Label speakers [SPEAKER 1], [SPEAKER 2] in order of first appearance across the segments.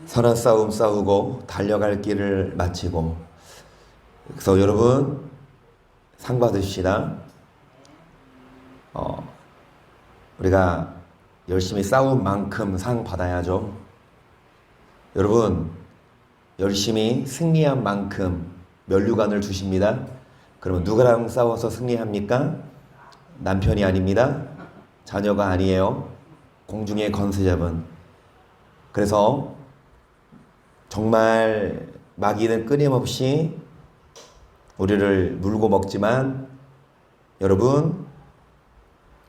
[SPEAKER 1] 선한 싸움 싸우고 달려갈 길을 마치고. 그래서 여러분 상 받으시다. 우리가 열심히 싸운 만큼 상 받아야죠. 여러분 열심히 승리한 만큼 면류관을 주십니다. 그러면 누구랑 싸워서 승리합니까? 남편이 아닙니다. 자녀가 아니에요. 공중의 권세자분. 그래서 정말 마귀는 끊임없이 우리를 물고 먹지만 여러분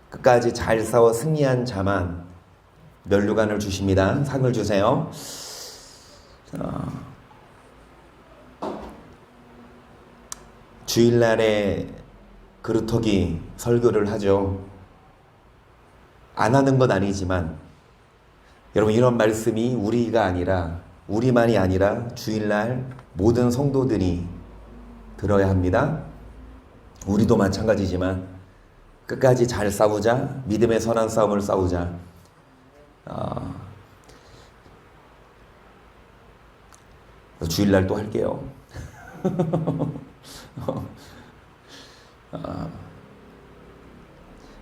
[SPEAKER 1] 끝까지 잘 싸워 승리한 자만 면류관을 주십니다. 상을 주세요. 주일날에 그루터기 설교를 하죠. 안 하는 건 아니지만 여러분 이런 말씀이 우리만이 아니라 주일날 모든 성도들이 들어야 합니다. 우리도 마찬가지지만 끝까지 잘 싸우자. 믿음의 선한 싸움을 싸우자. 주일날 또 할게요.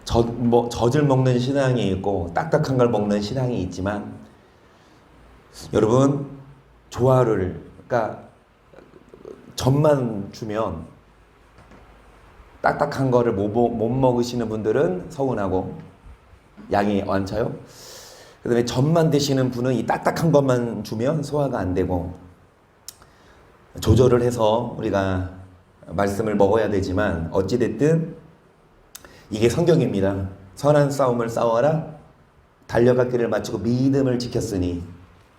[SPEAKER 1] 젖을 먹는 신앙이 있고 딱딱한 걸 먹는 신앙이 있지만 여러분 그러니까 젖만 주면 딱딱한 거를 못 먹으시는 분들은 서운하고 양이 많죠. 그 다음에 젖만 드시는 분은 이 딱딱한 것만 주면 소화가 안 되고 조절을 해서 우리가 말씀을 먹어야 되지만 어찌됐든 이게 성경입니다. 선한 싸움을 싸워라. 달려갈 길을 마치고 믿음을 지켰으니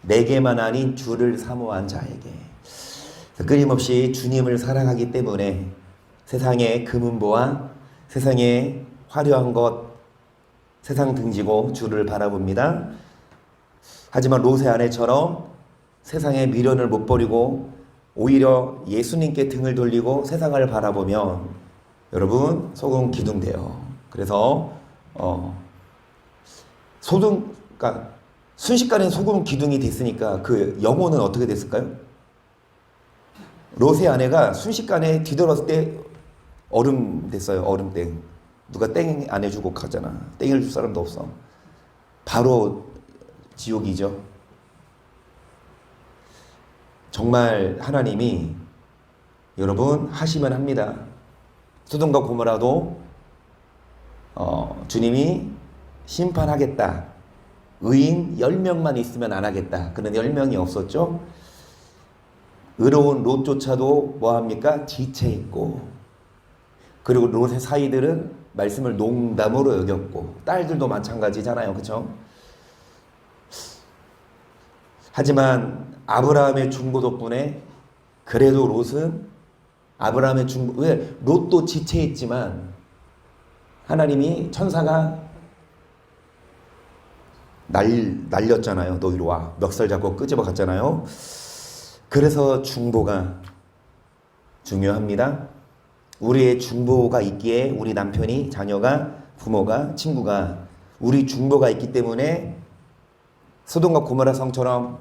[SPEAKER 1] 내게만 아닌 주를 사모한 자에게. 끊임없이 주님을 사랑하기 때문에 세상의 금은보와 세상의 화려한 것, 세상 등지고 주를 바라봅니다. 하지만 롯의 아내처럼 세상의 미련을 못 버리고 오히려 예수님께 등을 돌리고 세상을 바라보면 여러분 속은 기둥돼요. 그래서 그러니까 순식간에 속은 기둥이 됐으니까 그 영혼은 어떻게 됐을까요? 롯의 아내가 순식간에 뒤돌았을 때 얼음 됐어요. 얼음땡. 누가 땡 안 해주고 가잖아. 땡을 줄 사람도 없어. 바로 지옥이죠. 정말 하나님이 여러분 하시면 합니다. 소돔과 고모라도 주님이 심판하겠다. 의인 10명만 있으면 안 하겠다. 그런 10명이 없었죠. 의로운 롯조차도 뭐합니까? 지체했고 그리고 롯의 사이들은 말씀을 농담으로 여겼고 딸들도 마찬가지잖아요. 그렇죠? 하지만 아브라함의 중보 덕분에 그래도 롯은 아브라함의 중보, 왜? 롯도 지체했지만 하나님이 천사가 날렸잖아요. 너 이리 와. 멱살 잡고 끄집어 갔잖아요. 그래서 중보가 중요합니다. 우리의 중보가 있기에 우리 남편이, 자녀가, 부모가, 친구가 우리 중보가 있기 때문에 소돔과 고모라 성처럼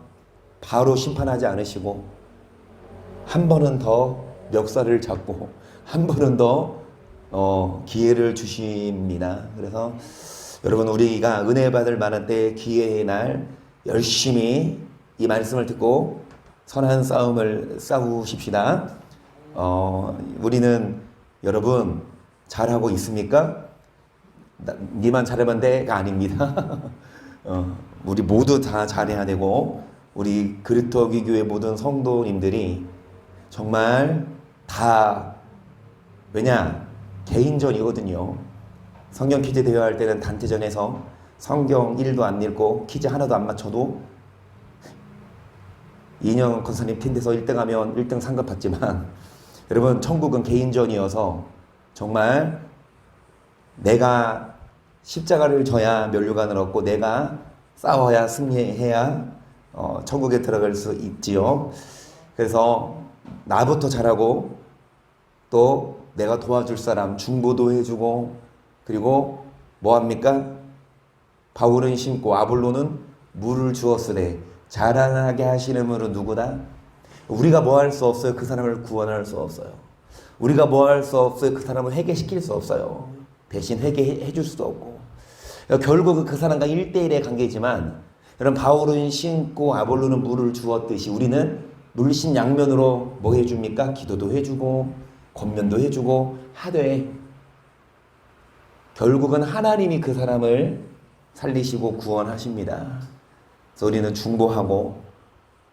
[SPEAKER 1] 바로 심판하지 않으시고 한 번은 더 멱살을 잡고 한 번은 더 기회를 주십니다. 그래서 여러분 우리가 은혜 받을 만한 때 기회의 날 열심히 이 말씀을 듣고 선한 싸움을 싸우십시다. 우리는 여러분 잘하고 있습니까? 니만 잘하면 돼가 아닙니다. 우리 모두 다 잘해야 되고 우리 그리스도교 교회 모든 성도님들이 정말 다 왜냐? 개인전이거든요. 성경 퀴즈 대회할 때는 단체전에서 성경 1도 안 읽고 퀴즈 하나도 안 맞춰도 이인영 권사님 팀에서 1등하면 1등 상급 받지만 여러분 천국은 개인전이어서 정말 내가 십자가를 져야 면류관을 얻고 내가 싸워야 승리해야 천국에 들어갈 수 있지요. 그래서 나부터 잘하고 또 내가 도와줄 사람 중보도 해주고 그리고 뭐합니까? 바울은 심고 아볼로는 물을 주었으되 자라나게 하시는 분은 누구다? 우리가 뭐 할 수 없어요. 그 사람을 구원할 수 없어요. 우리가 뭐 할 수 없어요. 그 사람을 회개시킬 수 없어요. 대신 회개해 줄 수도 없고. 결국은 그 사람과 1대1의 관계지만, 여러분, 바울은 신고 아볼로는 물을 주었듯이 우리는 물신양면으로 뭐 해줍니까? 기도도 해주고 권면도 해주고 하되, 결국은 하나님이 그 사람을 살리시고 구원하십니다. 그래서 우리는 중보하고,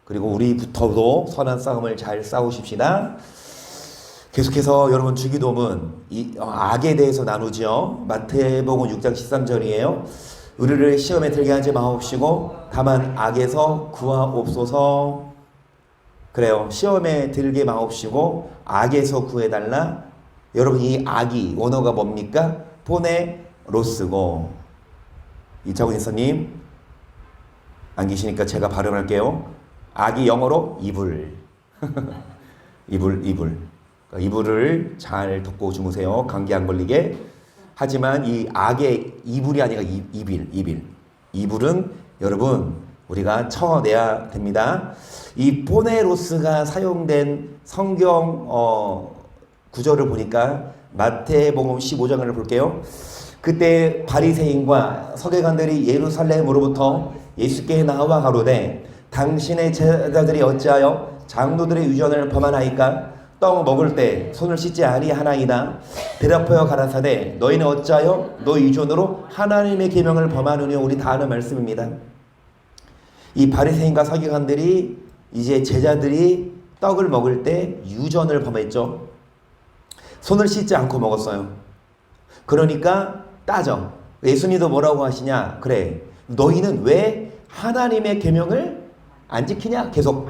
[SPEAKER 1] 그리고 우리부터도 선한 싸움을 잘 싸우십시다. 계속해서 여러분 주기도문 악에 대해서 나누죠. 마태복음 6장 13절이에요. 우리를 시험에 들게 하지 마옵시고 다만 악에서 구하옵소서. 그래요. 시험에 들게 마옵시고 악에서 구해달라. 여러분, 이 악이 원어가 뭡니까? 포네로스고. 이창훈 이사님 안 계시니까 제가 발음할게요. 악이 영어로 이불. 이불. 이불을 잘 덮고 주무세요. 감기 안 걸리게. 하지만 이 악의 이불이 아니라 이빌. 이불은 여러분 우리가 쳐내야 됩니다. 이 포네로스가 사용된 성경 구절을 보니까 마태복음 15장을 볼게요. 그때 바리새인과 서기관들이 예루살렘으로부터 예수께 나와 가로되 당신의 제자들이 어찌하여 장로들의 유전을 범하나이까? 떡 먹을 때 손을 씻지 아니하나이다. 대답하여 가라사대 너희는 어찌하여 너 유전으로 하나님의 계명을 범하느냐. 우리 다 아는 말씀입니다. 이 바리새인과 서기관들이 이제 제자들이 떡을 먹을 때 유전을 범했죠. 손을 씻지 않고 먹었어요. 그러니까 따져. 예수님도 뭐라고 하시냐? 그래, 너희는 왜 하나님의 계명을 안 지키냐? 계속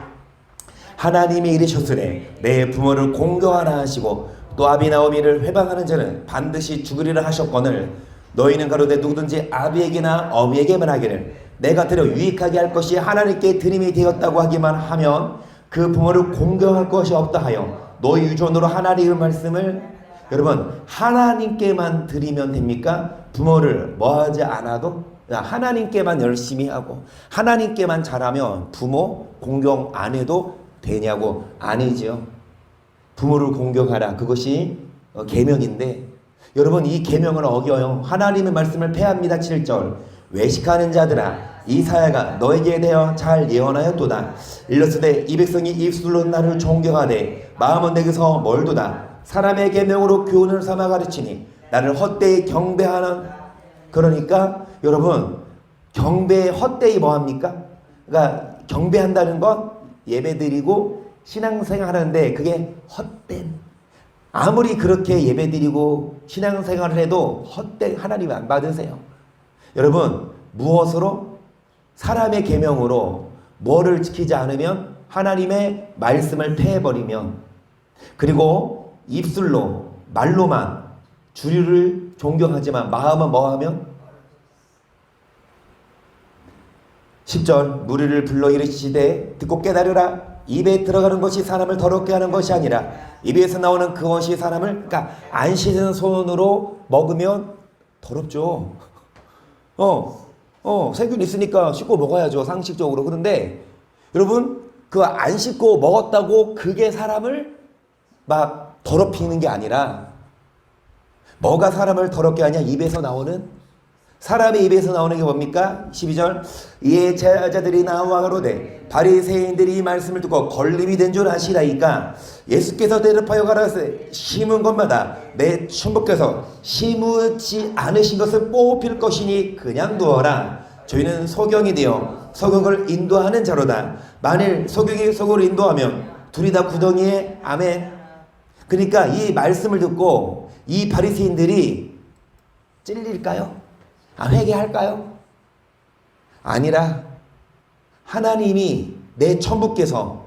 [SPEAKER 1] 하나님이 이르셨으되 내 부모를 공경하라 하시고 또 아비나 어미를 회방하는 자는 반드시 죽으리라 하셨거늘 너희는 가로되 누구든지 아비에게나 어미에게 말하기를 내가 드려 유익하게 할 것이 하나님께 드림이 되었다고 하기만 하면 그 부모를 공경할 것이 없다 하여 너희 유전으로 하나님의 말씀을 여러분 하나님께만 드리면 됩니까? 부모를 뭐하지 않아도 하나님께만 열심히 하고 하나님께만 잘하면 부모 공경 안 해도 되냐고? 아니죠. 부모를 공경하라. 그것이 계명인데 여러분 이 계명을 어겨요. 하나님의 말씀을 폐합니다. 7절 외식하는 자들아 이사야가 너에게 대하여 잘 예언하였도다. 일렀으되 이 백성이 입술로 나를 존경하되 마음은 내게서 멀도다. 사람의 계명으로 교훈을 삼아 가르치니 나를 헛되이 경배하는. 그러니까 여러분 경배 헛되이 뭐합니까? 그러니까 경배한다는 건 예배드리고 신앙생활 하는데 그게 헛된, 아무리 그렇게 예배드리고 신앙생활을 해도 헛된 하나님 안 받으세요. 여러분 무엇으로? 사람의 계명으로 뭐를 지키지 않으면 하나님의 말씀을 폐해버리면, 그리고 입술로 말로만 주를 존경하지만 마음은 뭐하면 10절 무리를 불러 이르시되 듣고 깨달으라. 입에 들어가는 것이 사람을 더럽게 하는 것이 아니라 입에서 나오는 그것이 사람을, 그러니까 안 씻은 손으로 먹으면 더럽죠. 세균 있으니까 씻고 먹어야죠, 상식적으로. 그런데 여러분 그 안 씻고 먹었다고 그게 사람을 막 더럽히는 게 아니라, 뭐가 사람을 더럽게 하냐? 입에서 나오는, 사람의 입에서 나오는 게 뭡니까? 12절 이에 제자들이 나와 가로되 바리새인들이 이 말씀을 듣고 걸림이 된 줄 아시라이까. 예수께서 대답하여 가라사대 심은 것마다 내 천부께서 심지 않으신 것을 뽑힐 것이니 그냥 두어라. 저희는 소경이 되어 소경을 인도하는 자로다. 만일 소경이 소경을 인도하면 둘이 다 구덩이에. 아멘. 그러니까 이 말씀을 듣고 이 바리새인들이 찔릴까요? 회개할까요? 아니라 하나님이 내 천부께서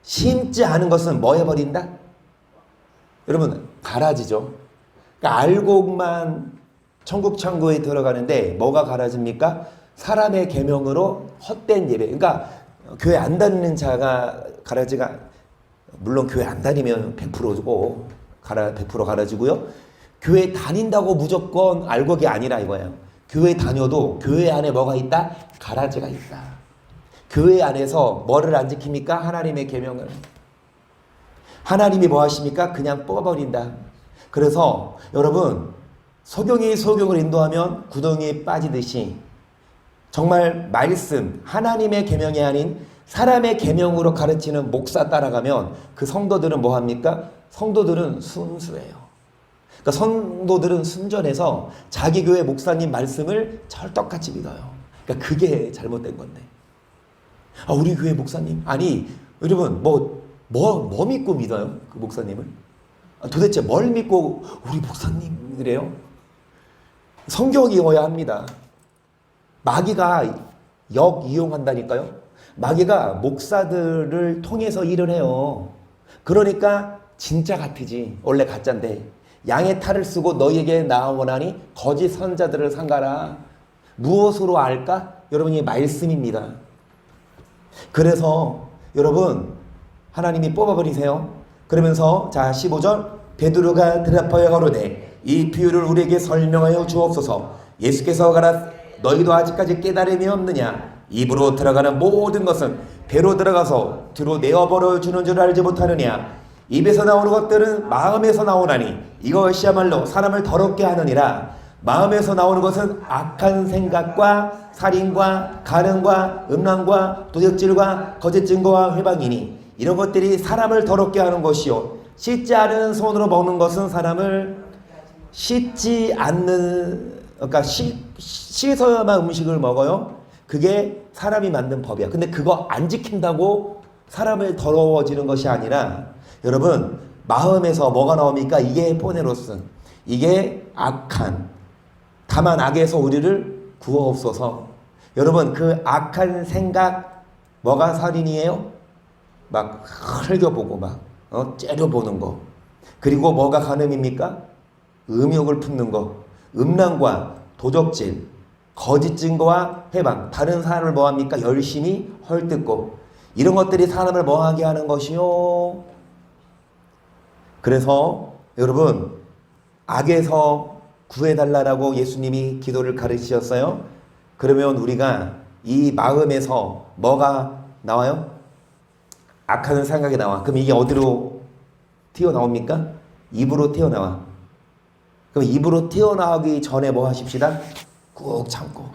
[SPEAKER 1] 심지 않은 것은 뭐 해버린다? 여러분 가라지죠. 그러니까 알고만 천국 창고에 들어가는데 뭐가 가라집니까? 사람의 계명으로 헛된 예배. 그러니까 교회 안 다니는 자가 가라지가, 물론 교회 안 다니면 100%고 100% 가라지고요. 교회 다닌다고 무조건 알곡이 아니라 이거예요. 교회 다녀도 교회 안에 뭐가 있다? 가라지가 있다. 교회 안에서 뭐를 안 지킵니까? 하나님의 계명을. 하나님이 뭐 하십니까? 그냥 뽑아버린다. 그래서 여러분, 소경이 소경을 인도하면 구덩이에 빠지듯이 정말 말씀, 하나님의 계명이 아닌 사람의 계명으로 가르치는 목사 따라가면 그 성도들은 뭐 합니까? 성도들은 순수해요. 그러니까 성도들은 순전해서 자기 교회 목사님 말씀을 철떡같이 믿어요. 그러니까 그게 잘못된 건데. 아, 우리 교회 목사님? 아니, 여러분, 뭐 믿고 믿어요? 그 목사님을? 아, 도대체 뭘 믿고 우리 목사님이래요? 성경 이어야 합니다. 마귀가 역이용한다니까요. 마귀가 목사들을 통해서 일을 해요. 그러니까 진짜 같으지. 원래 가짜인데. 양의 탈을 쓰고 너희에게 나아오나니 거짓 선자들을 삼가라. 무엇으로 알까? 여러분이 말씀입니다. 그래서 여러분 하나님이 뽑아버리세요. 그러면서 자 15절 베드로가 대답하여 가로되 이 비유를 우리에게 설명하여 주옵소서. 예수께서 가라 너희도 아직까지 깨달음이 없느냐? 입으로 들어가는 모든 것은 배로 들어가서 뒤로 내어버려 주는 줄 알지 못하느냐? 입에서 나오는 것들은 마음에서 나오나니 이것이야말로 사람을 더럽게 하느니라. 마음에서 나오는 것은 악한 생각과 살인과 간음과 음란과 도적질과 거짓 증거와 회방이니 이런 것들이 사람을 더럽게 하는 것이요 씻지 않은 손으로 먹는 것은 사람을 씻지 않는, 그러니까 씻어야만 음식을 먹어요. 그게 사람이 만든 법이야. 근데 그거 안 지킨다고 사람을 더러워지는 것이 아니라 여러분 마음에서 뭐가 나옵니까? 이게 포네로스, 이게 악한, 다만 악에서 우리를 구하옵소서. 여러분 그 악한 생각 뭐가 살인이에요? 막 흘겨보고 막 째려보는 거. 그리고 뭐가 간음입니까? 음욕을 품는 거. 음란과 도적질, 거짓 증거와 회방, 다른 사람을 뭐합니까? 열심히 헐뜯고 이런 것들이 사람을 뭐하게 하는 것이요. 그래서 여러분 악에서 구해달라고 예수님이 기도를 가르치셨어요. 그러면 우리가 이 마음에서 뭐가 나와요? 악한 생각이 나와. 그럼 이게 어디로 튀어나옵니까? 입으로 튀어나와. 그럼 입으로 튀어나오기 전에 뭐 하십시다? 꾹 참고.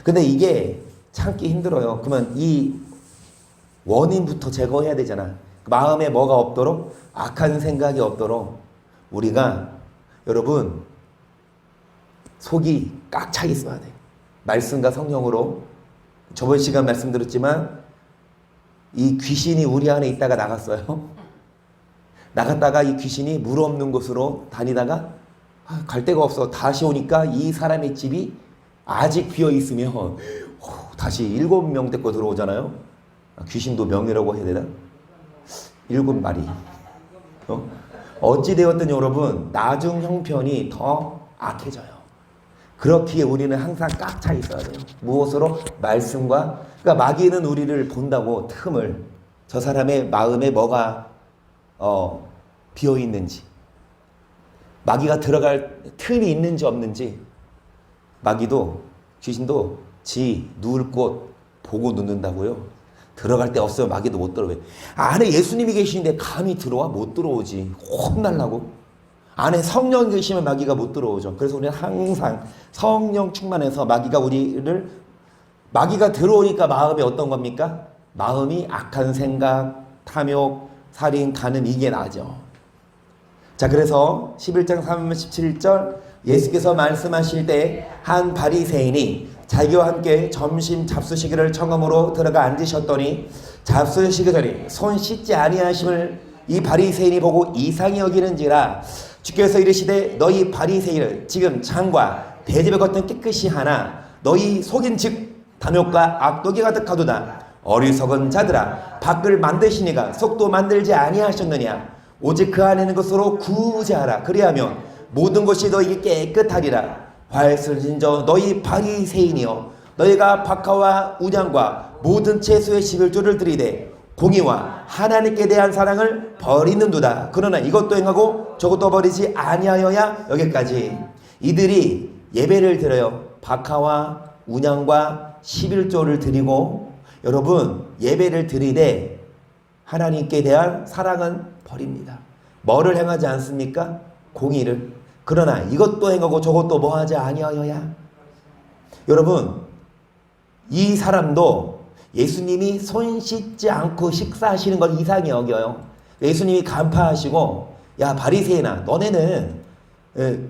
[SPEAKER 1] 근데 이게 참기 힘들어요. 그러면 이 원인부터 제거해야 되잖아. 마음에 뭐가 없도록, 악한 생각이 없도록 우리가 여러분 속이 꽉 차 있어야 돼. 말씀과 성령으로. 저번 시간 말씀드렸지만 이 귀신이 우리 안에 있다가 나갔어요. 나갔다가 이 귀신이 물 없는 곳으로 다니다가 갈 데가 없어. 다시 오니까 이 사람의 집이 아직 비어 있으면 다시 7명 데리고 들어오잖아요. 귀신도 명이라고 해야 되나? 7마리. 어찌되었든 여러분 나중 형편이 더 악해져요. 그렇기에 우리는 항상 꽉 차 있어야 돼요. 무엇으로? 말씀과. 그러니까 마귀는 우리를 본다고 틈을, 저 사람의 마음에 뭐가 비어 있는지, 마귀가 들어갈 틈이 있는지 없는지. 마귀도 귀신도 지 누울 곳 보고 눕는다고요. 들어갈 데 없으면 마귀도 못 들어와요. 안에 예수님이 계시는데 감히 들어와? 못 들어오지. 혼날라고. 안에 성령 계시면 마귀가 못 들어오죠. 그래서 우리는 항상 성령 충만해서 마귀가 들어오니까 마음이 어떤 겁니까? 마음이 악한 생각, 탐욕, 살인, 간음 이게 나죠. 자, 그래서 11장 37절 예수께서 말씀하실 때 한 바리새인이 자기와 함께 점심 잡수시기를 청함으로 들어가 앉으셨더니 잡수시기 전에 손 씻지 아니하심을 이 바리새인이 보고 이상히 여기는지라 주께서 이르시되 너희 바리새인은 지금 장과 대접의 겉은 깨끗이 하나 너희 속인 즉 탐욕과 악독이 가득하도다. 어리석은 자들아 밖을 만드시니가 속도 만들지 아니하셨느냐. 오직 그 안에 있는 것으로 구제하라. 그리하면 모든 것이 너희에게 깨끗하리라. 활슬진저 너희 바리새인이여 너희가 박하와 우냥과 모든 채소의 11조를 드리되 공의와 하나님께 대한 사랑을 버리는도다. 그러나 이것도 행하고 저것도 버리지 아니하여야 여기까지. 이들이 예배를 드려요. 박하와 운양과 11조를 드리고 여러분 예배를 드리되 하나님께 대한 사랑은 버립니다. 뭐를 행하지 않습니까? 공의를. 그러나 이것도 행하고 저것도 뭐하지 아니하여야. 여러분 이 사람도 예수님이 손 씻지 않고 식사하시는 걸 이상히 여겨요. 예수님이 간파하시고 야 바리새인아 너네는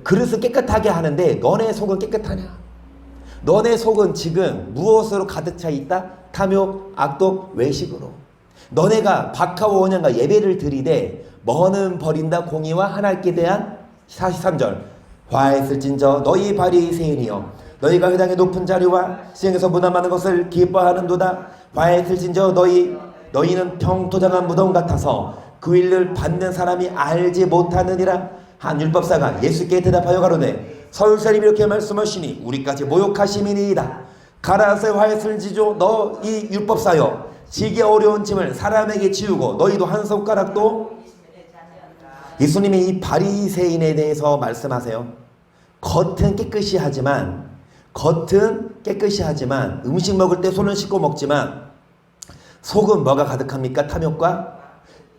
[SPEAKER 1] 그릇을 깨끗하게 하는데 너네 속은 깨끗하냐? 너네 속은 지금 무엇으로 가득 차 있다? 탐욕, 악독, 외식으로. 너네가 박하고 원양과 예배를 드리되 뭐는 버린다? 공의와 하나님께 대한 43절 화했을진저 너희 바리새인이여 너희가 회당의 높은 자리와 시장에서 무난하는 것을 기뻐하는도다. 화했을진저 너희는 평토장한 무덤 같아서 그 일을 받는 사람이 알지 못하느니라. 한 율법사가 예수께 대답하여 가로되 서울사님이 이렇게 말씀하시니 우리까지 모욕하심이니이다. 가라사의 화했을지조 너 이 율법사여 지기 어려운 짐을 사람에게 지우고 너희도 한 손가락도. 예수님이 이 바리새인에 대해서 말씀하세요. 겉은 깨끗이 하지만 음식 먹을 때 손을 씻고 먹지만 속은 뭐가 가득합니까? 탐욕과.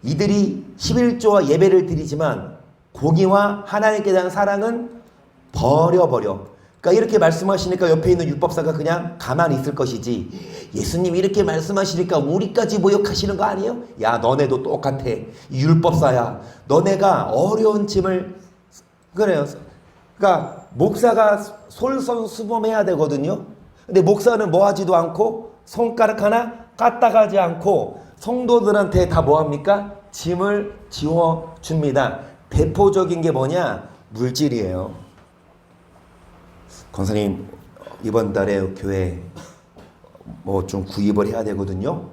[SPEAKER 1] 이들이 11조와 예배를 드리지만 공의와 하나님께 대한 사랑은 버려버려. 그러니까 이렇게 말씀하시니까 옆에 있는 율법사가 그냥 가만히 있을 것이지 예수님이 이렇게 말씀하시니까 우리까지 모욕하시는 거 아니에요? 야 너네도 똑같아. 율법사야. 너네가 어려운 짐을. 그래요. 그러니까 목사가 솔선수범해야 되거든요. 근데 목사는 뭐 하지도 않고 손가락 하나 까딱하지 않고 성도들한테 다 뭐합니까? 짐을 지워줍니다. 대표적인 게 뭐냐? 물질이에요. 권사님 이번 달에 교회 뭐 좀 구입을 해야 되거든요.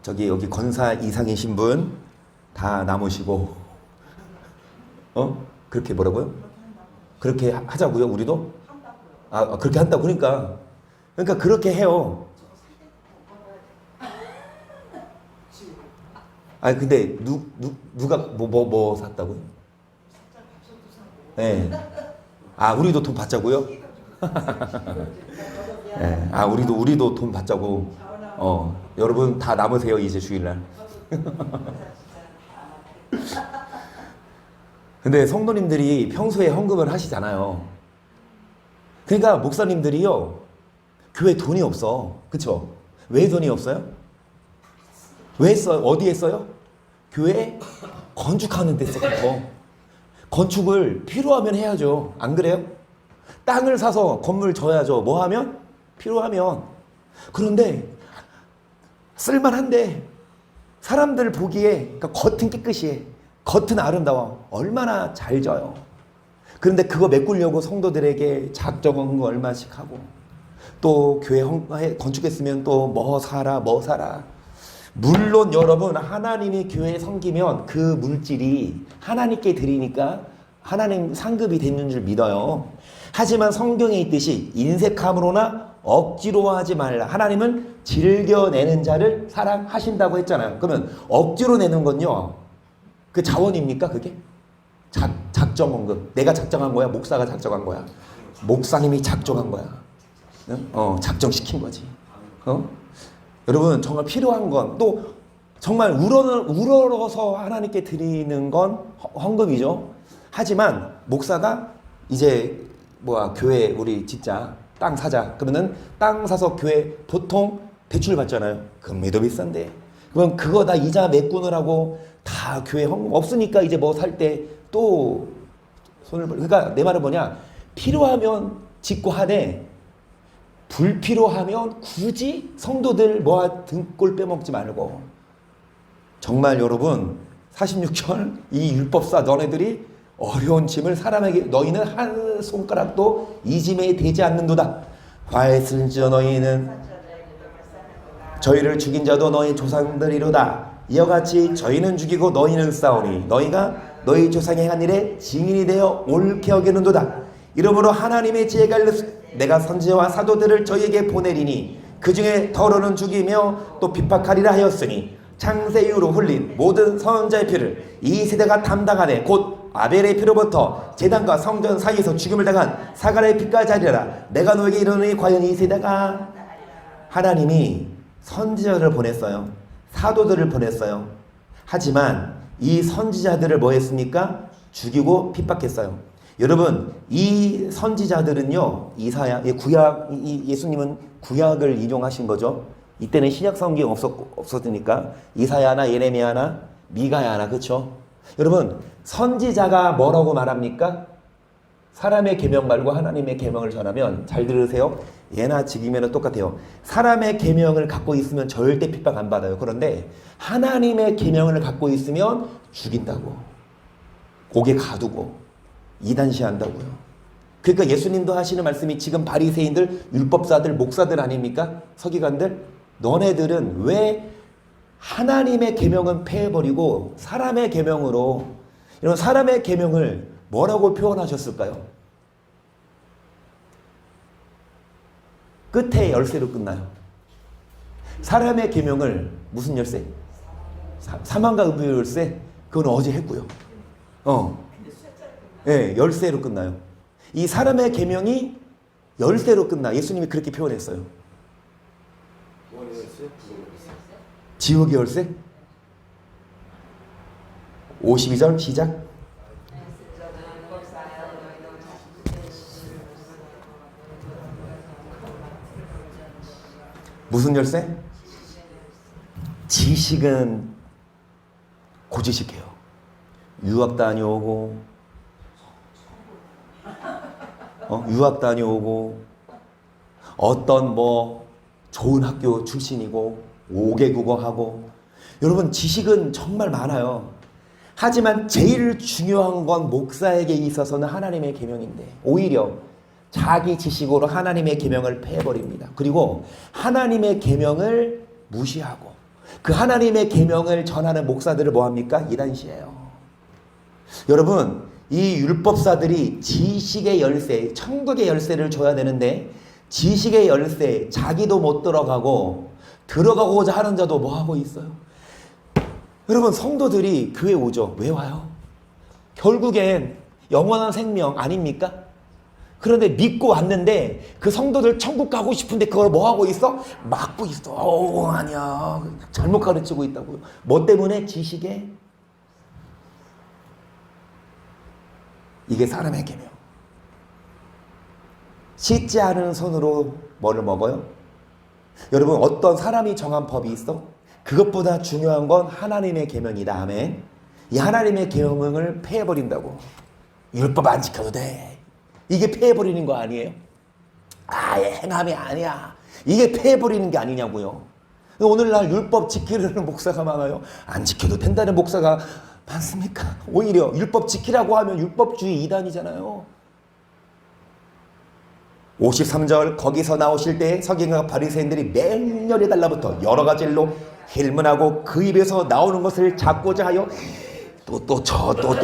[SPEAKER 1] 여기 권사 이상이신 분 다 남으시고 그렇게 뭐라고요? 그렇게 하자고요. 우리도 그렇게 한다. 그러니까 그렇게 해요. 아니 근데 누가 뭐 샀다고요? 네. 우리도 돈 받자고요? 네. 우리도 돈 받자고. 여러분 다 남으세요 이제 주일날. 근데 성도님들이 평소에 헌금을 하시잖아요. 그러니까 목사님들이요 교회 돈이 없어. 그쵸? 왜 돈이 없어요? 왜 써요? 어디에 써요? 교회 건축하는 데 써요. 건축을 필요하면 해야죠. 안 그래요? 땅을 사서 건물 져야죠. 뭐 하면? 필요하면. 그런데 쓸만한데 사람들 보기에 그러니까 겉은 깨끗이 겉은 아름다워. 얼마나 잘 져요. 그런데 그거 메꾸려고 성도들에게 작정한 거 얼마씩 하고 또 교회 건축했으면 또 뭐 사라. 물론 여러분 하나님이 교회에 섬기면 그 물질이 하나님께 드리니까 하나님 상급이 되는 줄 믿어요. 하지만 성경에 있듯이 인색함으로나 억지로 하지 말라. 하나님은 즐겨내는 자를 사랑하신다고 했잖아요. 그러면 억지로 내는 건요 그 자원입니까 그게? 작정원금. 내가 작정한 거야? 목사가 작정한 거야? 목사님이 작정한 거야. 작정시킨 거지. 여러분 정말 필요한 건 또 정말 우러러서 하나님께 드리는 건 헌금이죠. 하지만 목사가 이제 교회 우리 진짜 땅 사자 그러면 땅 사서 교회 보통 대출 받잖아요. 금리도 비싼데 그럼 그거 다 이자 메꾸느라고 다 교회 헌금 없으니까 이제 뭐 살 때 또 손을 그러니까 내 말은 뭐냐? 필요하면 짓고 하되 불필요하면 굳이 성도들 등골 빼먹지 말고. 정말 여러분 46절 이 율법사 너네들이 어려운 짐을 사람에게 너희는 한 손가락도 이 짐에 대지 않는도다. 화했을지어 너희는 저희를 죽인 자도 너희 조상들이로다. 이와 같이 저희는 죽이고 너희는 싸우니 너희가 너희 조상이 행한 일에 증인이 되어 옳게 여기는도다. 이러므로 하나님의 지혜가 내가 선지자와 사도들을 저희에게 보내리니 그 중에 더러는 죽이며 또 핍박하리라 하였으니 창세 이후로 흘린 모든 선자의 피를 이 세대가 담당하되 곧 아벨의 피로부터 제단과 성전 사이에서 죽임을 당한 사갈의 피까지 하리라. 내가 너에게 이르노니 과연 이 세대가 하나님이 선지자들을 보냈어요. 사도들을 보냈어요. 하지만 이 선지자들을 뭐 했습니까? 죽이고 핍박했어요. 여러분, 이 선지자들은요, 이사야, 예수님은 구약을 인용하신 거죠. 이때는 신약 성경 없었으니까 이사야나 예레미야나 미가야나, 그렇죠? 여러분, 선지자가 뭐라고 말합니까? 사람의 계명 말고 하나님의 계명을 전하면, 잘 들으세요. 예나 지금이나 똑같아요. 사람의 계명을 갖고 있으면 절대 핍박 안 받아요. 그런데 하나님의 계명을 갖고 있으면 죽인다고, 고개 가두고 이단시한다고요. 그러니까 예수님도 하시는 말씀이 지금 바리새인들, 율법사들, 목사들 아닙니까? 서기관들, 너네들은 왜 하나님의 계명은 폐해버리고 사람의 계명으로, 이런 사람의 계명을 뭐라고 표현하셨을까요? 끝에 열쇠로 끝나요. 사람의 계명을 무슨 열쇠? 사망과 음부의 열쇠? 그건 어제 했고요. 네, 열쇠로 끝나요. 이 사람의 계명이 열쇠로 끝나. 예수님이 그렇게 표현했어요. 지옥의 열쇠? 52절 시작. 무슨 열쇠? 지식은 고지식해요. 유학 다녀오고, 유학 다녀오고, 어떤 뭐 좋은 학교 출신이고, 5개 국어하고. 여러분, 지식은 정말 많아요. 하지만 제일 중요한 건 목사에게 있어서는 하나님의 계명인데, 오히려 자기 지식으로 하나님의 계명을 폐해버립니다. 그리고 하나님의 계명을 무시하고 그 하나님의 계명을 전하는 목사들을 뭐합니까? 이단시해요. 여러분, 이 율법사들이 지식의 열쇠, 천국의 열쇠를 줘야 되는데, 지식의 열쇠, 자기도 못 들어가고 들어가고자 하는 자도 뭐 하고 있어요? 여러분, 성도들이 교회 오죠. 왜 와요? 결국엔 영원한 생명 아닙니까? 그런데 믿고 왔는데 그 성도들 천국 가고 싶은데 그걸 뭐 하고 있어? 막고 있어. 아니야, 잘못 가르치고 있다고요. 뭐 때문에? 지식에. 이게 사람의 계명. 씻지 않은 손으로 뭐를 먹어요? 여러분, 어떤 사람이 정한 법이 있어? 그것보다 중요한 건 하나님의 계명이다. 아멘. 이 하나님의 계명을 폐해버린다고. 율법 안 지켜도 돼. 이게 폐해버리는 거 아니에요? 행함이 아니야. 이게 폐해버리는 게 아니냐고요. 오늘날 율법 지키려는 목사가 많아요. 안 지켜도 된다는 목사가 많습니까? 오히려 율법 지키라고 하면 율법주의 이단이잖아요. 53절, 거기서 나오실 때 서기관과 바리새인들이 맹렬히 달라붙어 여러 가지 일로 힐문하고 그 입에서 나오는 것을 잡고자 하여 또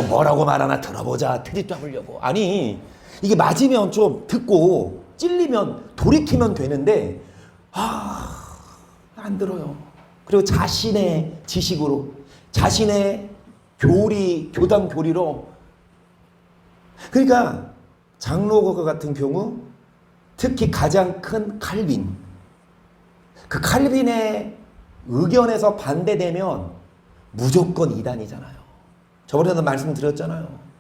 [SPEAKER 1] 뭐라고 말하나 들어보자, 트집 잡으려고. 아니, 이게 맞으면 좀 듣고 찔리면 돌이키면 되는데 안 들어요. 그리고 자신의 지식으로, 자신의 교당 교리로. 그러니까 장로가 같은 경우, 특히 가장 큰 칼빈, 그 칼빈의 의견에서 반대되면 무조건 이단이잖아요. 저번에도 말씀드렸잖아요.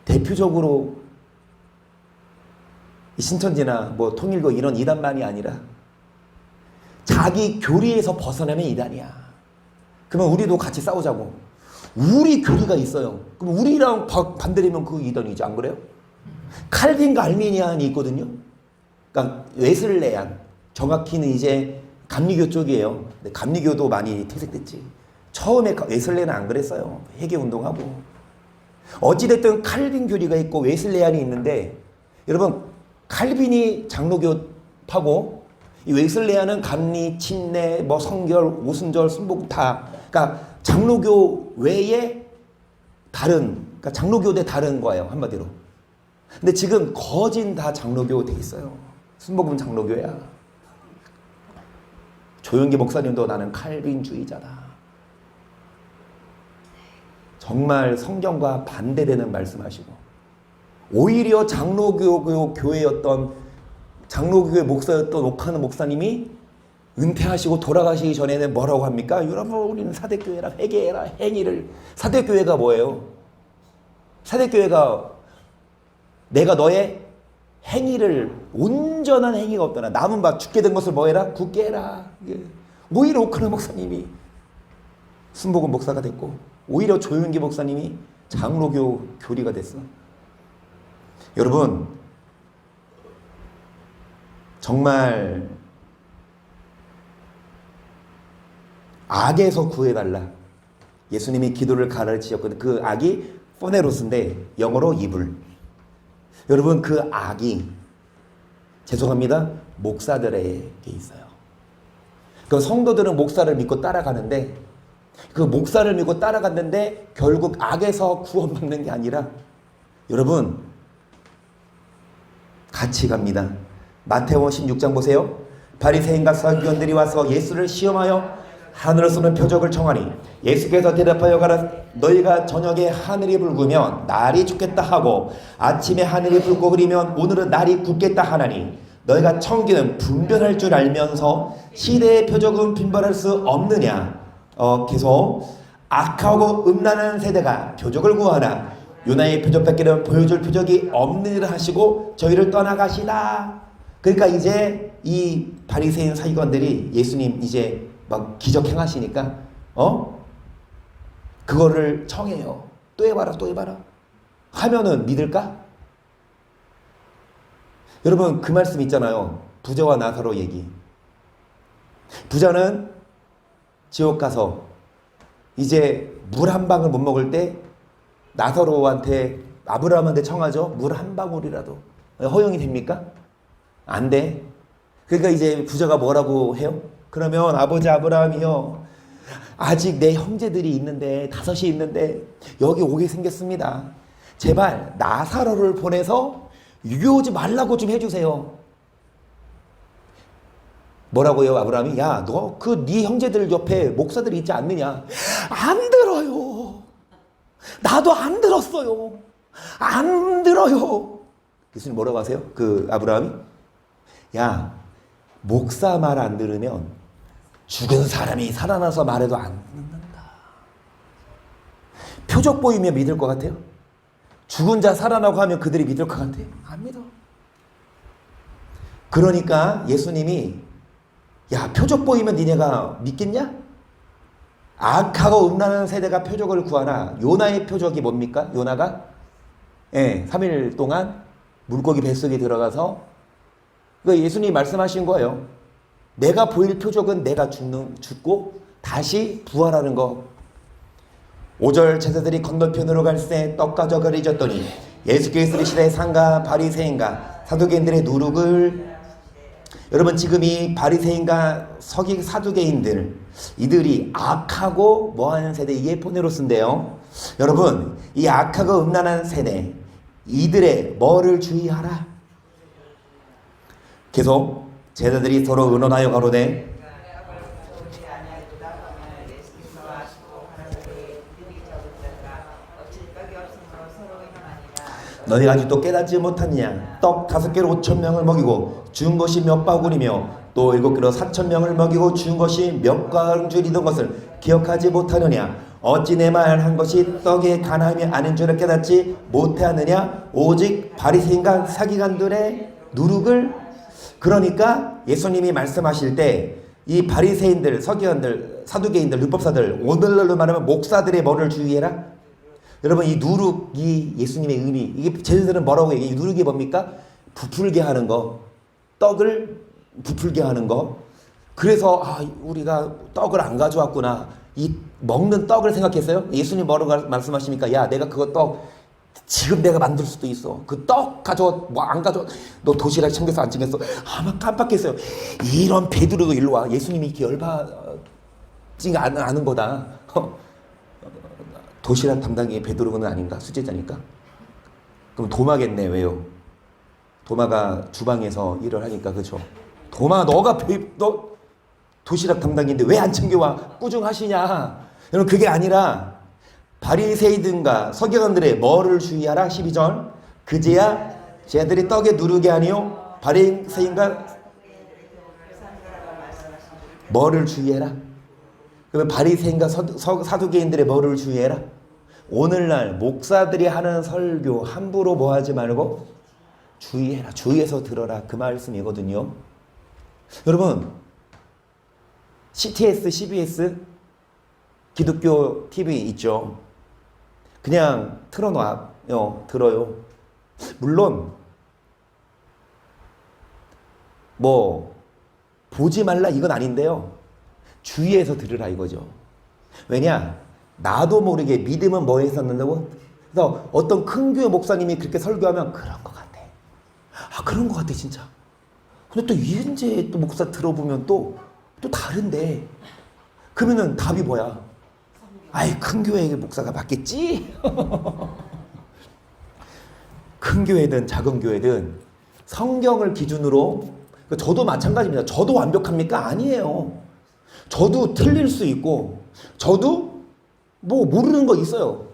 [SPEAKER 1] 대표적으로 신천지나 뭐 통일교 이런 이단만이 아니라 자기 교리에서 벗어나면 이단이야. 그러면 우리도 같이 싸우자고. 우리 교리가 있어요. 그럼 우리랑 반대되면 그 이단이지, 안 그래요? 칼빈과 알미니안이 있거든요. 그러니까 웨슬레안, 정확히는 이제 감리교 쪽이에요. 근데 감리교도 많이 퇴색됐지. 처음에 웨슬레는 안 그랬어요. 회개운동하고. 어찌됐든 칼빈 교리가 있고 웨슬레안이 있는데, 여러분, 칼빈이 장로교파고 이 웨슬레안은 감리, 침례, 뭐 성결, 오순절, 순복 다, 그러니까 장로교 외에 다른, 그러니까 장로교 대 다른 거예요, 한마디로. 근데 지금 거진 다 장로교 돼 있어요. 순복음 장로교야. 조용기 목사님도 나는 칼빈주의자다. 정말 성경과 반대되는 말씀하시고, 오히려 장로교 교회였던 장로교회 목사였던 옥하는 목사님이 은퇴하시고 돌아가시기 전에는 뭐라고 합니까? 여러분, 우리는 사대교회라 회개해라, 행위를. 사대교회가 뭐예요? 사대교회가 내가 너의 행위를, 온전한 행위가 없더라. 남은 바 죽게 된 것을 뭐해라? 굳게 해라. 오히려 옥하는 목사님이 순복음 목사가 됐고, 오히려 조윤기 목사님이 장로교 교리가 됐어. 여러분, 정말 악에서 구해달라. 예수님이 기도를 가르치셨거든. 그 악이 포네로스인데 영어로 이불. 여러분, 그 악이, 죄송합니다, 목사들에게 있어요. 그 성도들은 목사를 믿고 따라가는데, 그 목사를 믿고 따라갔는데 결국 악에서 구원받는 게 아니라, 여러분, 같이 갑니다. 마태복음 16장 보세요. 바리새인과 서기관들이 와서 예수를 시험하여 하늘을 쏘는 표적을 청하니 예수께서 대답하여 가라. 너희가 저녁에 하늘이 붉으면 날이 춥겠다 하고 아침에 하늘이 붉고 흐리면 오늘은 날이 굳겠다 하나니 너희가 청기는 분별할 줄 알면서 시대의 표적은 분별할 수 없느냐. 계속 악하고 음란한 세대가 표적을 구하나 요나의 표적밖에는 보여줄 표적이 없느니라 하시고 저희를 떠나가시다. 그러니까 이제 이 바리새인 사기관들이 예수님 이제 막 기적 행하시니까 그거를 청해요. 또 해봐라, 또 해봐라 하면은 믿을까? 여러분, 그 말씀 있잖아요. 부자와 나사로 얘기. 부자는 지옥 가서 이제 물 한 방울 못 먹을 때 나사로한테, 아브라함한테 청하죠. 물 한 방울이라도 허용이 됩니까? 안 돼. 그러니까 이제 부자가 뭐라고 해요? 그러면 아버지 아브라함이요, 아직 내 형제들이 있는데, 5이 있는데 여기 오게 생겼습니다. 제발 나사로를 보내서 유교오지 말라고 좀 해주세요. 뭐라고요? 아브라함이, 야, 너 그 네 형제들 옆에 목사들이 있지 않느냐? 안 들어요. 나도 안 들었어요. 안 들어요. 예수님 뭐라고 하세요? 그 아브라함이, 야, 목사 말 안 들으면 죽은 사람이 살아나서 말해도 안 듣는다. 표적 보이면 믿을 것 같아요? 죽은 자 살아나고 하면 그들이 믿을 것 같아요? 안 믿어. 그러니까 예수님이, 야, 표적 보이면 니네가 믿겠냐? 악하고 음란한 세대가 표적을 구하나. 요나의 표적이 뭡니까? 요나가 3일 동안 물고기 뱃속에 들어가서, 예수님이 말씀하신 거예요. 내가 보일 표적은 내가 죽고 다시 부활하는 거. 5절 제자들이 건너편으로 갈새 떡 가져가려 잊었더니 예수께서 이르시되 상가 바리새인과 사두개인들의 누룩을. 여러분, 지금 이 바리새인과 사두개인들, 이들이 악하고 뭐하는 세대, 이게 포네로스인데요. 여러분, 이 악하고 음란한 세대, 이들의 뭐를 주의하라. 계속 제자들이 서로 의논하여 가로되 너희가 아직도 깨닫지 못하느냐? 떡 5개로 5,000명을 먹이고 준 것이 몇 바구니며 또 7개로 4,000명을 먹이고 준 것이 몇 가죽이던 것을 기억하지 못하느냐? 어찌 내 말 한 것이 떡에 간함이 아닌 줄을 깨닫지 못하느냐? 오직 바리새인과 사기관들의 누룩을. 그러니까 예수님이 말씀하실 때 이 바리새인들, 서기관들, 사두개인들, 율법사들, 오늘날로 말하면 목사들의 뭐를 주의해라? 여러분, 이 누룩이 예수님의 의미, 이게 제자들은 뭐라고 얘기해요? 이 누룩이 뭡니까? 부풀게 하는 거, 떡을 부풀게 하는 거. 그래서 우리가 떡을 안 가져왔구나, 이 먹는 떡을 생각했어요? 예수님 뭐라고 말씀하십니까? 야, 내가 그거 떡 지금 내가 만들 수도 있어. 그 떡 가져와, 뭐 안 가져와. 너 도시락 챙겼어, 안 챙겼어? 아마 깜빡했어요. 이런 베드로도 일로 와. 예수님이 이렇게 열받지 않은 거다. 도시락 담당이 베드로는 아닌가? 수제자니까? 그럼 도마겠네. 왜요? 도마가 주방에서 일을 하니까. 그렇죠? 도마, 너 도시락 담당인데 왜 안 챙겨와? 꾸중하시냐? 여러분, 그게 아니라 바리새인들과 서기관들의 뭐를 주의하라? 12절. 그제야 쟤들이 떡에 누룩이 아니요 바리새인과 뭐를 주의해라? 그러면 바리새인과 사두개인들의 뭐를 주의해라? 오늘날 목사들이 하는 설교 함부로 뭐 하지 말고 주의해라. 주의해서 들어라. 그 말씀이거든요. 여러분, CTS, CBS 기독교 TV 있죠. 그냥 틀어놔요. 들어요. 물론 뭐 보지 말라 이건 아닌데요. 주의해서 들으라 이거죠. 왜냐? 나도 모르게 믿음은 뭐 했었는다고? 그래서 어떤 큰 교회 목사님이 그렇게 설교하면 그런 것 같아. 아, 그런 것 같아 진짜. 근데 또 이은재 또 목사 들어보면 또 다른데. 그러면은 답이 뭐야? 아이, 큰 교회의 목사가 맞겠지? 큰 교회든 작은 교회든 성경을 기준으로, 저도 마찬가지입니다. 저도 완벽합니까? 아니에요. 저도 틀릴 수 있고 저도 뭐 모르는 거 있어요.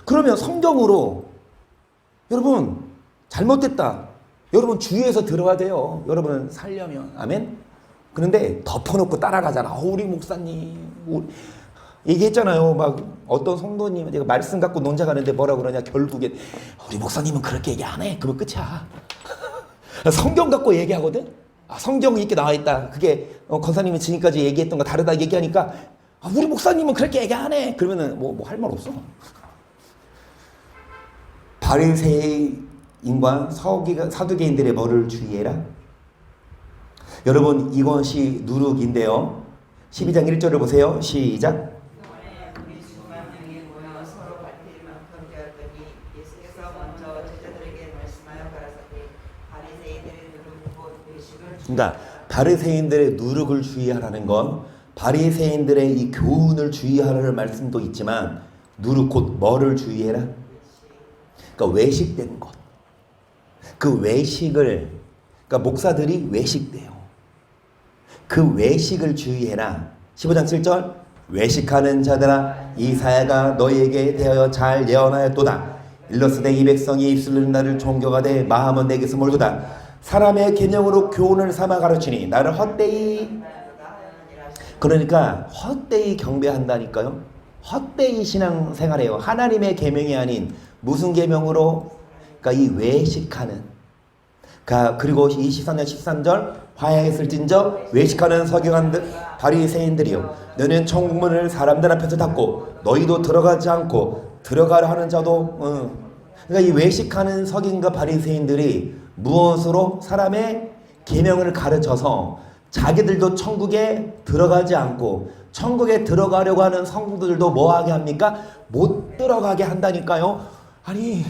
[SPEAKER 1] 그러면 성경으로 여러분 잘못됐다. 여러분 주의해서 들어야 돼요. 여러분 살려면. 아멘. 그런데 덮어놓고 따라가잖아. 우리 목사님 얘기했잖아요. 막 어떤 성도님 내가 말씀 갖고 논쟁하는데 뭐라 그러냐. 결국엔 우리 목사님은 그렇게 얘기 안 해. 그러면 끝이야. 성경 갖고 얘기하거든. 성경이 이렇게 나와 있다. 그게 권사님이 지금까지 얘기했던 거 다르다 얘기하니까 우리 목사님은 그렇게 얘기 안 해. 그러면은 뭐 할 말 없어. 바리새인과 사두개인들의 뭐를 주의해라. 여러분 이것이 누룩인데요. 12장 1절을 보세요. 시작. 그러니까 바리새인들의 누룩을 주의하라는 건 바리새인들의 이 교훈을 주의하라는 말씀도 있지만 누룩 곧 뭐를 주의해라? 그러니까 외식된 것. 그 외식을, 그러니까 목사들이 외식돼요. 그 외식을 주의해라. 15장 7절 외식하는 자들아 이 사야가 너희에게 대하여 잘 예언하였도다. 일러스되 이 백성이 입술로 나를 존경하되 마음은 내게서 멀도다. 사람의 계명으로 교훈을 삼아 가르치니 나를 헛되이, 그러니까 헛되이 경배한다니까요. 헛되이 신앙생활해요. 하나님의 계명이 아닌 무슨 계명으로? 그러니까 이 외식하는. 그리고 23년 13절 화야에 쓸진저 외식하는 서기관들 바리새인들이요 너는 천국문을 사람들 앞에서 닫고 너희도 들어가지 않고 들어가려 하는 자도 그러니까 이 외식하는 서기관과 바리새인들이 무엇으로? 사람의 계명을 가르쳐서 자기들도 천국에 들어가지 않고 천국에 들어가려고 하는 성도들도 뭐하게 합니까? 못 들어가게 한다니까요. 아니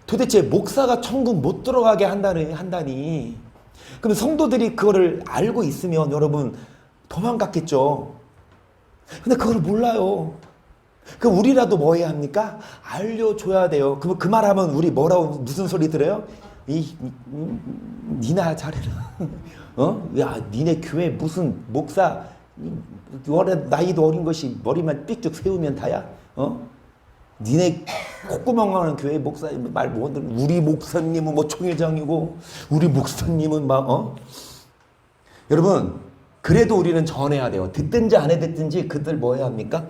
[SPEAKER 1] 도대체 목사가 천국 못 들어가게 한다니. 그럼 성도들이 그거를 알고 있으면 여러분 도망갔겠죠. 근데 그걸 몰라요. 그럼 우리라도 뭐 해야 합니까? 알려줘야 돼요. 그럼 그 말하면 우리 뭐라고 무슨 소리 들어요? 니나 잘해라. 야, 니네 교회 무슨 목사 나이도 어린 것이 머리만 삐쭉 세우면 다야? 니네 콧구멍 나는 교회 목사 말 뭐, 우리 목사님은 뭐 총회장이고 우리 목사님은 막 여러분 그래도 우리는 전해야 돼요. 듣든지 안 듣든지 그들 뭐 해야 합니까?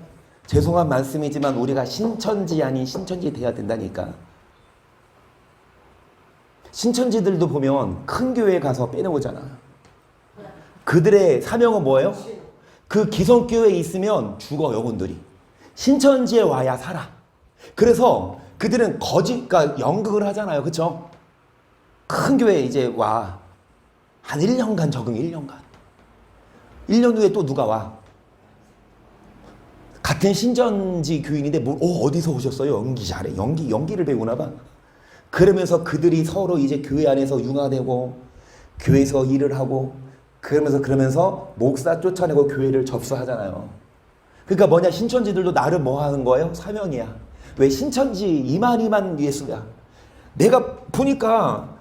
[SPEAKER 1] 죄송한 말씀이지만 우리가 신천지 아닌 신천지 돼야 된다니까. 신천지들도 보면 큰 교회에 가서 빼내오잖아. 그들의 사명은 뭐예요? 그 기성교회에 있으면 죽어 영혼들이. 신천지에 와야 살아. 그래서 그들은 그러니까 연극을 하잖아요. 그쵸? 큰 교회에 이제 와. 한 1년간 적응 1년간. 1년 후에 또 누가 와. 같은 신천지 교인인데 어디서 오셨어요? 연기 잘해. 연기를 배우나 봐. 그러면서 그들이 서로 이제 교회 안에서 융화되고 교회에서 일을 하고 그러면서 목사 쫓아내고 교회를 접수하잖아요. 그러니까 뭐냐, 신천지들도 나름 뭐 하는 거예요? 사명이야. 왜? 신천지 이만 예수야. 내가 보니까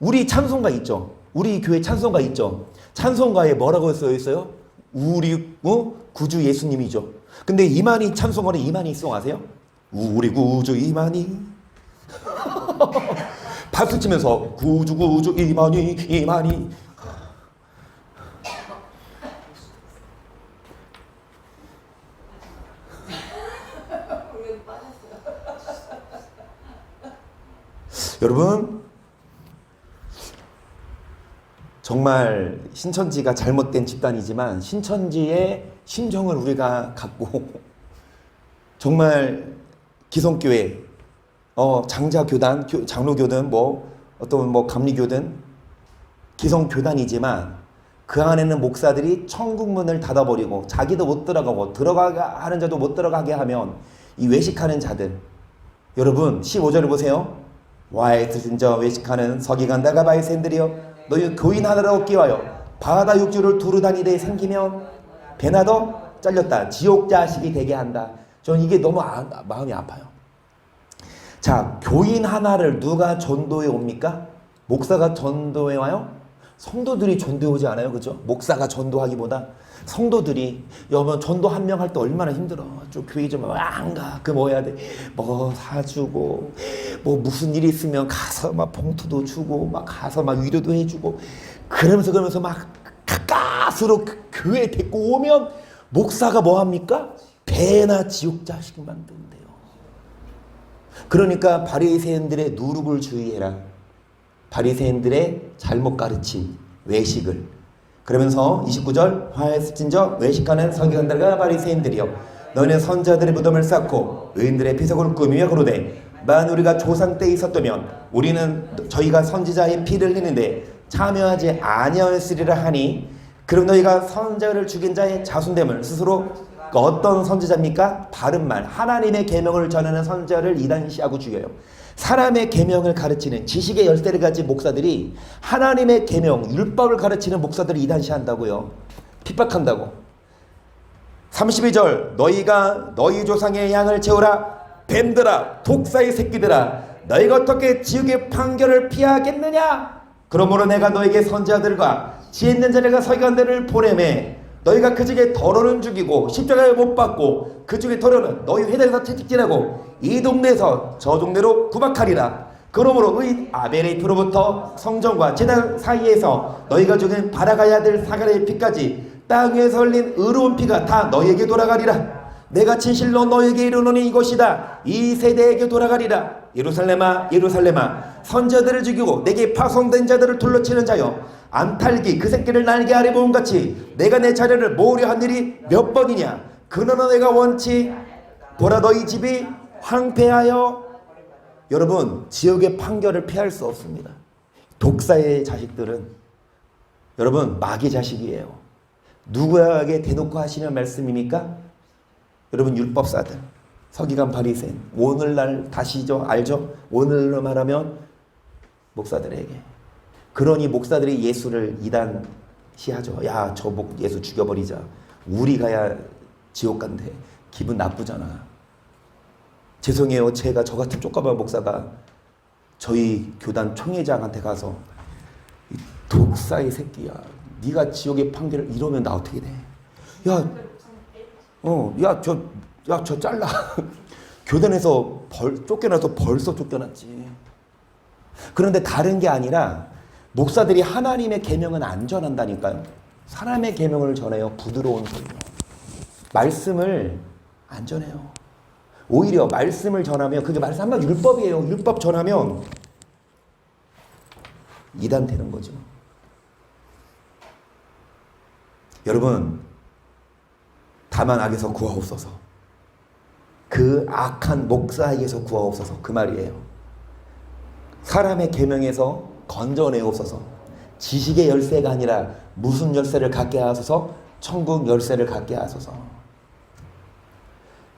[SPEAKER 1] 우리 찬송가 있죠. 우리 교회 찬송가 있죠. 찬송가에 뭐라고 써 있어요? 우리 구주 예수님이죠. 근데 이만희 찬송가는 이만희 송 아세요? 우리 구주 이만희 박수 치면서 구주 구주 이만희 이만희. 여러분, 정말 신천지가 잘못된 집단이지만 신천지의 심정을 우리가 갖고 정말 기성교회, 장자교단, 장로교든 어떤 감리교든 기성교단이지만 그 안에는 목사들이 천국문을 닫아버리고 자기도 못 들어가고 들어가게 하는 자도 못 들어가게 하면 이 외식하는 자들, 여러분 15절을 보세요. 와에 드신 저 외식하는 서기관들과 바리새인들이여 너희 교인 하나를 얻기 위하여 바다 육주를 두루 다니되 생기면 배나도 잘렸다 지옥 자식이 되게 한다. 저는 이게 너무 마음이 아파요. 자, 교인 하나를 누가 전도해 옵니까? 목사가 전도해 와요? 성도들이 전도해 오지 않아요? 그죠? 목사가 전도하기보다 성도들이, 여러분 전도 한 명 할 때 얼마나 힘들어. 좀 교회 좀 안 가. 그 뭐 해야 돼? 뭐 사주고, 뭐 무슨 일이 있으면 가서 막 봉투도 주고, 막 가서 막 위로도 해주고, 그러면서 막 가까스로 교회 데리고 오면 목사가 뭐 합니까? 배나 지옥 자식 만든대요. 그러니까 바리새인들의 누룩을 주의해라. 바리새인들의 잘못 가르침, 외식을. 그러면서 29절 화에스친저 외식하는 서기관들과 바리새인들이여 너희는 선자들의 무덤을 쌓고 의인들의 비석을 꾸미며 그러되 만 우리가 조상 때 있었다면 우리는 저희가 선지자의 피를 흘리는데 참여하지 아니하였으리라 하니 그럼 너희가 선자를 죽인 자의 자손됨을 스스로 어떤 선지자입니까? 바른 말 하나님의 계명을 전하는 선지자를 이단시하고 죽여요. 사람의 계명을 가르치는 지식의 열쇠를 가진 목사들이 하나님의 계명, 율법을 가르치는 목사들을 이단시한다고요. 핍박한다고. 32절 너희가 너희 조상의 양을 채우라. 뱀들아 독사의 새끼들아 너희가 어떻게 지옥의 판결을 피하겠느냐. 그러므로 내가 너에게 선지자들과 지혜 있는 자들과 서기관들을 보내매 너희가 그 중에 더러는 죽이고 십자가에 못 박고 그 중에 더러는 너희 회당에서 채찍질하고 이 동네에서 저 동네로 구박하리라. 그러므로 의인 아벨의 피로부터 성전과 제단 사이에서 너희가 죽인 바라가야 될 사가랴의 피까지 땅 위에서 흘린 의로운 피가 다 너희에게 돌아가리라. 내가 진실로 너희에게 이르노니 이것이다. 이 세대에게 돌아가리라. 예루살렘아 예루살렘아 선자들을 죽이고 내게 파송된 자들을 둘러치는 자여 암탈기 그 새끼를 날개 아래 모은 같이 내가 내 자녀를 모으려 한 일이 몇 번이냐. 그러나 내가 원치 보라 너희 집이 황폐하여. 여러분 지옥의 판결을 피할 수 없습니다. 독사의 자식들은 여러분 마귀 자식이에요. 누구에게 대놓고 하시는 말씀입니까? 여러분 율법사들 서기관 바리새인 오늘날 다시죠 알죠? 오늘로 말하면 목사들에게. 그러니 목사들이 예수를 이단시하죠. 야, 저 예수 죽여버리자. 우리 가야 지옥 간대. 기분 나쁘잖아. 죄송해요. 제가 저 같은 쪽가발 목사가 저희 교단 총회장한테 가서 이 독사의 새끼야. 네가 지옥의 판결을 이러면 나 어떻게 돼? 저 잘라. 교단에서 쫓겨나서 벌써 쫓겨났지. 그런데 다른 게 아니라 목사들이 하나님의 계명은 안 전한다니까요. 사람의 계명을 전해요. 부드러운 소리로. 말씀을 안 전해요. 오히려 말씀을 전하면 그게 말씀 한마디 율법이에요. 율법 전하면 이단 되는 거죠. 여러분 다만 악에서 구하옵소서. 그 악한 목사에게서 구하옵소서. 그 말이에요. 사람의 계명에서 건져내옵소서. 지식의 열쇠가 아니라 무슨 열쇠를 갖게 하소서? 천국 열쇠를 갖게 하소서.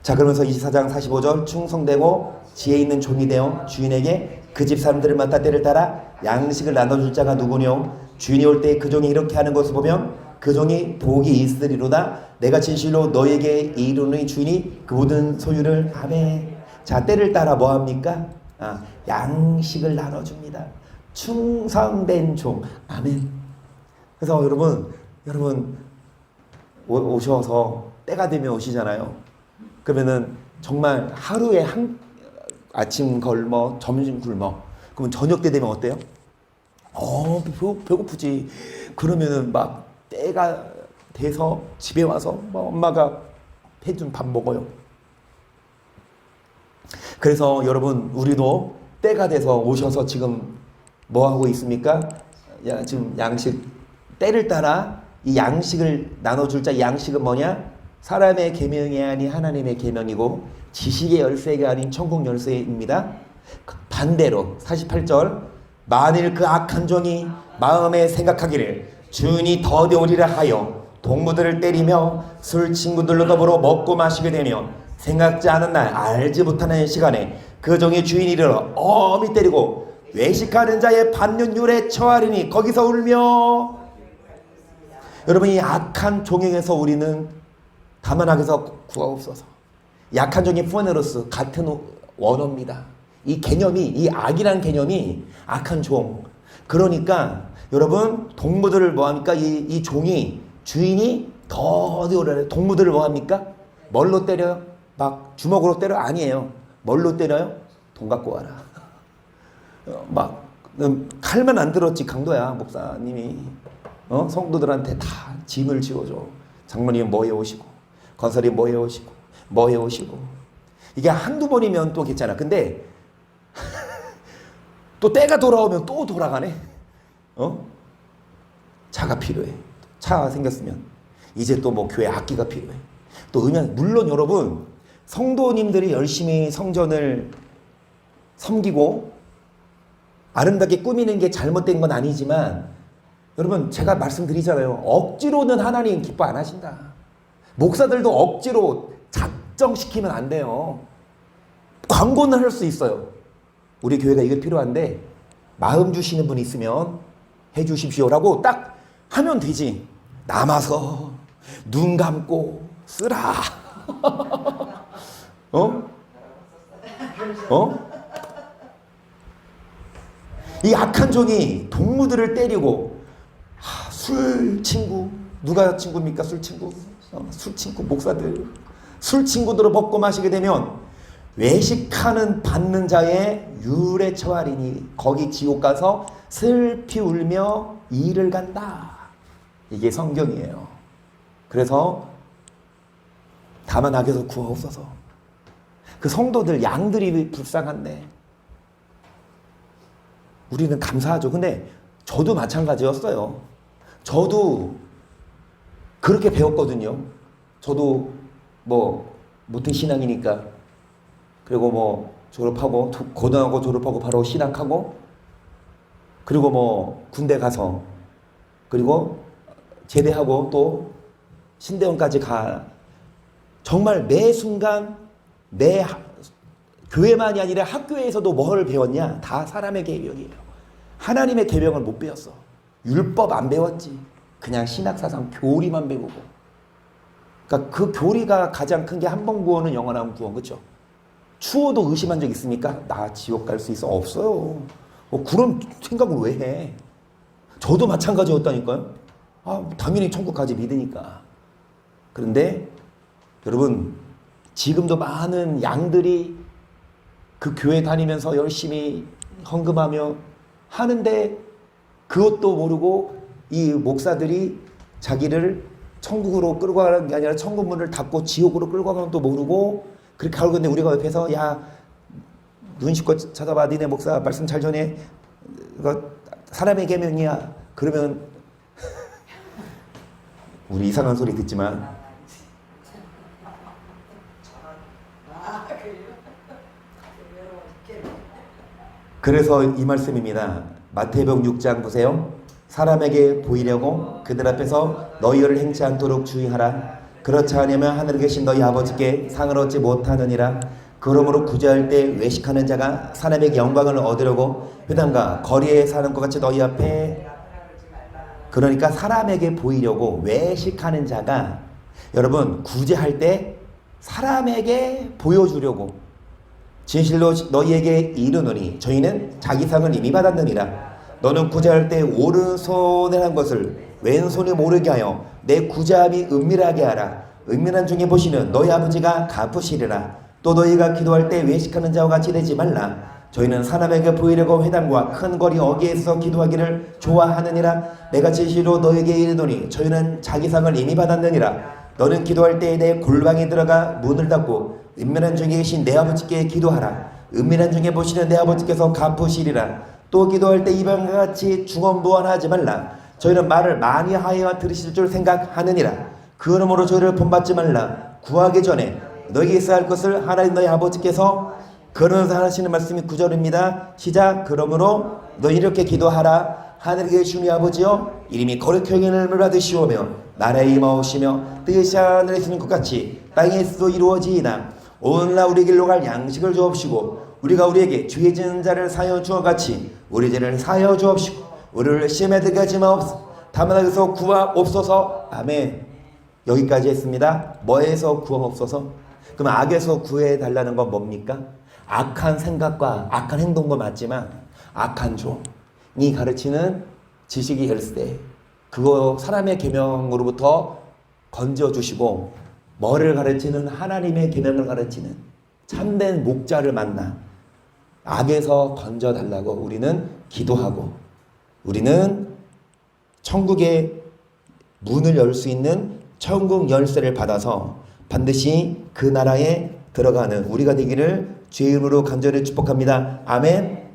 [SPEAKER 1] 자, 그러면서 24장 45절 충성되고 지혜 있는 종이 되어 주인에게 그 집 사람들을 맡아 때를 따라 양식을 나눠줄 자가 누구뇨? 주인이 올 때 그 종이 이렇게 하는 것을 보면 그 종이 복이 있으리로다. 내가 진실로 너에게 이르노니 주인이 그 모든 소유를 아멘. 자, 때를 따라 뭐합니까? 양식을 나눠줍니다. 충성된 종. 아멘. 그래서 여러분 오셔서 때가 되면 오시잖아요. 그러면은 정말 하루에 아침 걸머 점심 굶어 그러면 저녁 때 되면 어때요? 배고프지. 그러면은 막 때가 돼서 집에 와서 엄마가 해준 밥 먹어요. 그래서 여러분, 우리도 때가 돼서 오셔서 지금 뭐 하고 있습니까? 지금 양식, 때를 따라 이 양식을 나눠줄 자, 이 양식은 뭐냐? 사람의 계명이 아닌 하나님의 계명이고 지식의 열쇠가 아닌 천국 열쇠입니다. 반대로 48절, 만일 그 악한 종이 마음에 생각하기를 주인이 더뎌오리라 하여 동무들을 때리며 술 친구들로 더불어 먹고 마시게 되며 생각지 않은 날 알지 못하는 시간에 그 종의 주인이 이르러 엄히 때리고 외식하는 자의 반윤율에 처하리니 거기서 울며. 여러분, 이 악한 종에게서 우리는 다만 악에서 구하옵소서. 약한 종이 푸네로스, 같은 원어입니다. 이 개념이, 이 악이라는 개념이 악한 종. 그러니까 여러분, 동무들을 뭐합니까? 이 종이, 주인이 더디오래. 동무들을 뭐합니까? 뭘로 때려요? 막 주먹으로 때려? 아니에요. 뭘로 때려요? 돈 갖고 와라. 막 칼만 안 들었지 강도야. 목사님이 성도들한테 다 짐을 지어줘. 장로님 뭐 해오시고, 건설이 뭐 해오시고, 뭐 해오시고. 이게 한두 번이면 또 괜찮아. 근데 또 때가 돌아오면 또 돌아가네. 차가 필요해. 차가 생겼으면 이제 또 뭐 교회 악기가 필요해. 또 물론 여러분, 성도님들이 열심히 성전을 섬기고 아름답게 꾸미는 게 잘못된 건 아니지만, 여러분 제가 말씀드리잖아요. 억지로는 하나님 기뻐 안 하신다. 목사들도 억지로 작정시키면 안 돼요. 광고는 할 수 있어요. 우리 교회가 이게 필요한데 마음 주시는 분 있으면 해 주십시오라고 딱 하면 되지. 남아서 눈 감고 쓰라. 이 악한 종이 동무들을 때리고, 술 친구, 누가 친구입니까? 술 친구. 술 친구 목사들. 술 친구들을 먹고 마시게 되면 외식하는 받는 자의 율에 처하리니 거기 지옥 가서 슬피 울며 이를 간다. 이게 성경이에요. 그래서 다만 악에서 구하옵소서. 그 성도들, 양들이 불쌍한데 우리는 감사하죠. 근데 저도 마찬가지였어요. 저도 그렇게 배웠거든요. 저도 뭐 모태신앙이니까, 그리고 뭐 졸업하고 고등학교 졸업하고 바로 신학하고, 그리고 뭐 군대 가서, 그리고 제대하고 또 신대원까지 가. 정말 매 순간 교회만이 아니라 학교에서도 뭘 배웠냐? 다 사람의 계명이에요. 하나님의 계명을 못 배웠어. 율법 안 배웠지. 그냥 신학사상 교리만 배우고. 그러니까 그 교리가 가장 큰 게 한 번 구원은 영원한 구원, 그렇죠? 추워도 의심한 적 있습니까? 나 지옥 갈 수 있어? 없어요. 그런 생각을 왜 해? 저도 마찬가지였다니까요. 당연히 천국 가지 믿으니까. 그런데 여러분, 지금도 많은 양들이 그 교회 다니면서 열심히 헌금하며 하는데 그것도 모르고 이 목사들이 자기를 천국으로 끌고 가는 게 아니라 천국 문을 닫고 지옥으로 끌고 가는 것도 모르고 그렇게 하고 있는데, 우리가 옆에서 야, 눈 씻고 찾아봐. 니네 목사 말씀 잘 전해. 이거 사람의 계명이야. 그러면 우리 이상한 소리 듣지만 그래서 이 말씀입니다. 마태복음 6장 보세요. 사람에게 보이려고 그들 앞에서 너희를 행치 않도록 주의하라. 그렇지 않으면 하늘에 계신 너희 아버지께 상을 얻지 못하느니라. 그러므로 구제할 때 외식하는 자가 사람에게 영광을 얻으려고 회당과 거리에 사는 것 같이 너희 앞에, 그러니까 사람에게 보이려고 외식하는 자가, 여러분 구제할 때 사람에게 보여주려고, 진실로 너희에게 이르노니 저희는 자기 상을 이미 받았느니라. 너는 구제할 때 오른손에 한 것을 왼손이 모르게 하여 내 구제함이 은밀하게 하라. 은밀한 중에 보시는 너희 아버지가 갚으시리라. 또 너희가 기도할 때 외식하는 자와 같이 되지 말라. 저희는 사람에게 보이려고 회당과 큰 거리 어귀에서 기도하기를 좋아하느니라. 내가 진실로 너에게 이르노니 저희는 자기 상을 이미 받았느니라. 너는 기도할 때에 내 골방에 들어가 문을 닫고 은밀한 중에 계신 내 아버지께 기도하라. 은밀한 중에 보시는 내 아버지께서 갚으시리라. 또 기도할 때 이방과 같이 중언부언하지 말라. 저희는 말을 많이 하여 들으실 줄 생각하느니라. 그러므로 저희를 본받지 말라. 구하기 전에 너에게 있어야 할 것을 하나님 너희 아버지께서 그러면서 하시는 말씀이 9절입니다. 시작. 그러므로 너 이렇게 기도하라. 하늘에 계신 우리 아버지여, 이름이 거룩하게 이름을 받으시오며 나라에 임하오시며 뜻이 하늘에 있는 것 같이 땅에서도 이루어지이다. 오늘날 우리 길로 갈 양식을 주옵시고 우리가 우리에게 죄 지은 자를 사하여 주어같이 우리 죄를 사하여 주옵시고 우리를 시험에 들게 하지 마옵소서. 다만 악에서 구하옵소서. 아멘. 여기까지 했습니다. 뭐에서 구하옵소서? 그럼 악에서 구해달라는 건 뭡니까? 악한 생각과 악한 행동도 맞지만 악한 종이 가르치는 지식이 헬스데 그거 사람의 계명으로부터 건져주시고 뭐를 가르치는 하나님의 계명을 가르치는 참된 목자를 만나 악에서 건져달라고 우리는 기도하고 우리는 천국의 문을 열 수 있는 천국 열쇠를 받아서 반드시 그 나라에 들어가는 우리가 되기를 주의 이름으로 간절히 축복합니다. 아멘.